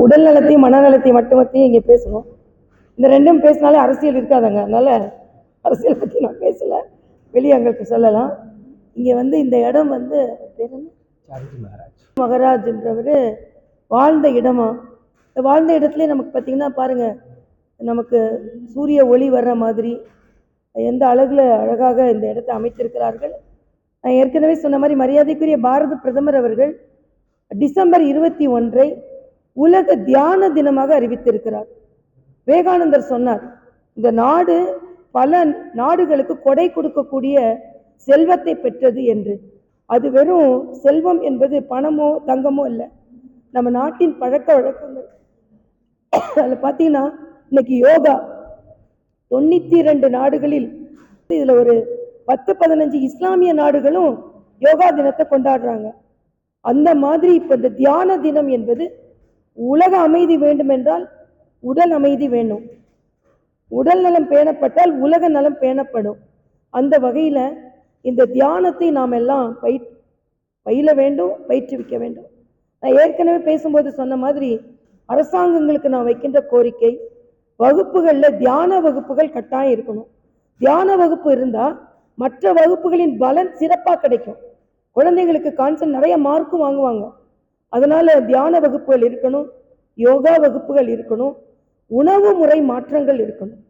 உடல் நலத்தையும் மனநலத்தையும் மட்டுமத்தையும் இங்கே பேசணும். இந்த ரெண்டும் பேசினாலே அரசியல் இருக்காதாங்க. அதனால் அரசியல் பற்றி நான் பேசலை, வெளியே எங்களுக்கு சொல்லலாம். இங்கே இந்த இடம் பேர் என்ன, மகராஜ்ன்றவர் வாழ்ந்த இடமா. இந்த வாழ்ந்த இடத்துல நமக்கு பார்த்திங்கன்னா பாருங்கள், நமக்கு சூரிய ஒளி வர்ற மாதிரி எந்த அழகாக இந்த இடத்தை அமைத்திருக்கிறார்கள். நான் ஏற்கனவே சொன்ன மாதிரி மரியாதைக்குரிய பாரத பிரதமர் அவர்கள் டிசம்பர் 21 உலக தியான தினமாக அறிவித்திருக்கிறார். விவேகானந்தர் சொன்னார், இந்த நாடு பல நாடுகளுக்கு கொடை கொடுக்கக்கூடிய செல்வத்தை பெற்றது என்று. அது வெறும் செல்வம் என்பது பணமோ தங்கமோ இல்லை, நம்ம நாட்டின் பழக்க வழக்கங்கள். அதில் பார்த்தீங்கன்னா இன்னைக்கு யோகா 92 நாடுகளில், இதில் ஒரு 10-15 இஸ்லாமிய நாடுகளும் யோகா தினத்தை கொண்டாடுறாங்க. அந்த மாதிரி இப்போ இந்த தியான தினம் என்பது உலக அமைதி வேண்டும் என்றால் உடல் அமைதி வேணும், உடல் நலம் பேணப்பட்டால் உலக நலம் பேணப்படும். அந்த வகையில் இந்த தியானத்தை நாம் எல்லாம் பயில வேண்டும், பயிற்றுவிக்க வேண்டும். நான் ஏற்கனவே பேசும்போது சொன்ன மாதிரி அரசாங்கங்களுக்கு நான் வைக்கின்ற கோரிக்கை, வகுப்புகளில் தியான வகுப்புகள் கட்டாயம் இருக்கணும். தியான வகுப்பு இருந்தால் மற்ற வகுப்புகளின் பலன் சிறப்பாக கிடைக்கும். குழந்தைங்களுக்கு கான்செப்ட் நிறைய மார்க்கும் வாங்குவாங்க. அதனால் தியான வகுப்புகள் இருக்கணும், யோகா வகுப்புகள் இருக்கணும், உணவு முறை மாற்றங்கள் இருக்கணும்.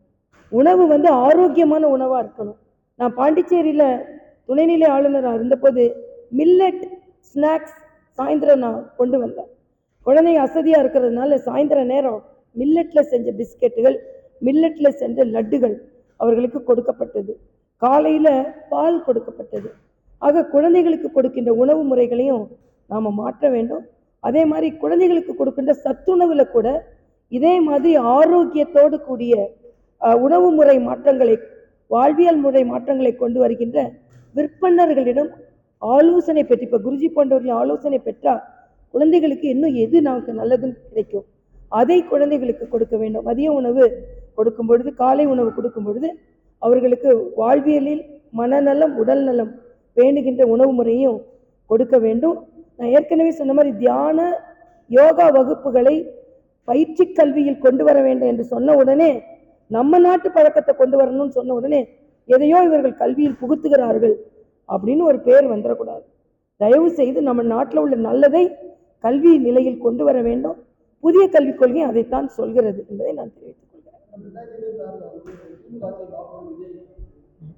உணவு ஆரோக்கியமான உணவாக இருக்கணும். நான் பாண்டிச்சேரியில் துணைநிலை ஆளுநராக இருந்தபோது மில்லட் ஸ்நாக்ஸ் சாயந்தரம் நான் கொண்டு வந்தேன். குழந்தைங்க அசதியாக இருக்கிறதுனால சாயந்தர நேரம் மில்லட்டில் செஞ்ச பிஸ்கெட்டுகள், மில்லட்டில் செஞ்ச லட்டுகள் அவர்களுக்கு கொடுக்கப்பட்டது. காலையில் பால் கொடுக்கப்பட்டது. ஆக குழந்தைகளுக்கு கொடுக்கின்ற உணவு முறைகளையும் நாம் மாற்ற வேண்டும். அதே மாதிரி குழந்தைகளுக்கு கொடுக்கின்ற சத்துணவில் கூட இதே மாதிரி ஆரோக்கியத்தோடு கூடிய உணவு முறை மாற்றங்களை, வாழ்வியல் முறை மாற்றங்களை கொண்டு வருகின்ற விற்பனர்களிடம் ஆலோசனை பெற்று, இப்போ குருஜி போன்றவர்களின் ஆலோசனை பெற்றால் குழந்தைகளுக்கு இன்னும் எது நமக்கு நல்லதுன்னு கிடைக்கும், அதை குழந்தைகளுக்கு கொடுக்க வேண்டும். மதிய உணவு கொடுக்கும் பொழுது, காலை உணவு கொடுக்கும் பொழுது அவர்களுக்கு வாழ்வியலில் மனநலம் உடல் நலம் பேணுகின்ற உணவு முறையும் கொடுக்க வேண்டும். நான் ஏற்கனவே சொன்ன மாதிரி தியான யோகா வகுப்புகளை பயிற்சி கல்வியில் கொண்டு வர வேண்டும் என்று சொன்ன உடனே, நம்ம நாட்டு பழக்கத்தை கொண்டு வரணும்னு சொன்ன உடனே எதையோ இவர்கள் கல்வியில் புகுத்துகிறார்கள் அப்படின்னு ஒரு பேர் வந்துடக்கூடாது. தயவு செய்து நம்ம நாட்டில் உள்ள நல்லதை கல்வி நிலையில் கொண்டு வர வேண்டும். புதிய கல்விக் கொள்கை அதைத்தான் சொல்கிறது என்பதை நான் தெரிவித்துக் கொள்கிறேன்.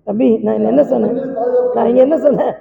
தம்பி, நான் என்ன சொன்னேன்?